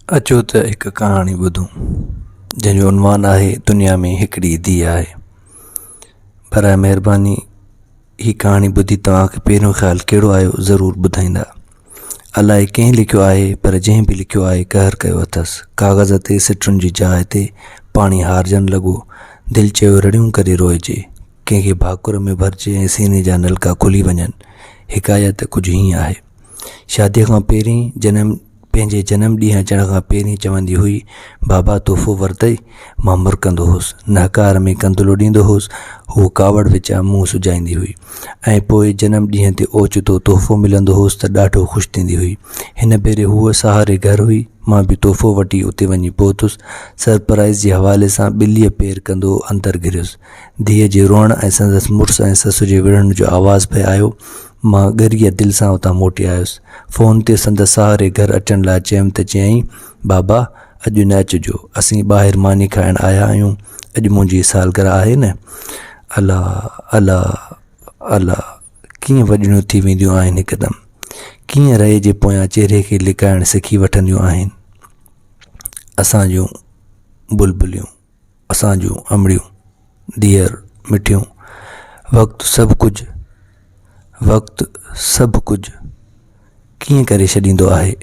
अचो त हिकु कहाणी ॿुधूं जंहिंजो उनवान आहे दुनिया में हिकिड़ी धीउ आहे। बराए महिरबानी ही कहाणी ॿुधी तव्हांखे पहिरियों ख़्यालु कहिड़ो आयो ज़रूरु ॿुधाईंदा। अलाए कंहिं लिखियो आहे पर जंहिं बि लिखियो आहे कहर कयो अथसि। काग़ज़ ते सिटरुनि जी जाइ ते पाणी हारजण लॻो। दिलि चयो रड़ियूं करे रोइजे, कंहिंखे भाकुर में भरिजे ऐं सीने जा नलका खुली वञनि। हिकायत कुझु हीअं आहे। शादीअ खां पहिरीं पंहिंजे जनम ॾींहुं अचण खां पहिरीं चवंदी हुई, बाबा तोहफ़ो वरितई? मां मुरकंदो हुउसि, नहकार में कंदुलो ॾींदो हुउसि। हू कावड़ विचां मुंहुं सुॼाईंदी हुई ऐं पोइ जनम ॾींहं ते ओचितो तोहफ़ो मिलंदो हुउसि त ॾाढो ख़ुशि थींदी हुई। हिन भेरे हूअ सहारे घर हुई। मां बि तोहफ़ो वठी उते वञी पहुतुसि। सरप्राइज़ जे हवाले सां ॿिलीअ पेर कंदो अंदरि घिरियुसि। धीअ जे रोअण ऐं संदसि मुड़ुस ऐं ससु जे विढ़ण जो आवाज़ पिए आयो। मां ॻरीअ दिलि सां उतां मोटी आयुसि। फ़ोन ते संदसि सहारे घर अचण लाइ चयमि त चयईं, बाबा अॼु न अचिजो, असीं ॿाहिरि मानी खाइण आया आहियूं। अॼु मुंहिंजी सालगिरह आहे न। अला अला अला कीअं वॼणियूं थी वेंदियूं आहिनि हिकदमि। कीअं रहे जे पोयां चेहरे खे लिकाइण सिखी वठंदियूं आहिनि। असां जूं बुलबुलियूं, असां जूं अमड़ियूं, धीअर मिठियूं। वक़्तु सभु कुझु कीअं करे छॾींदो आहे।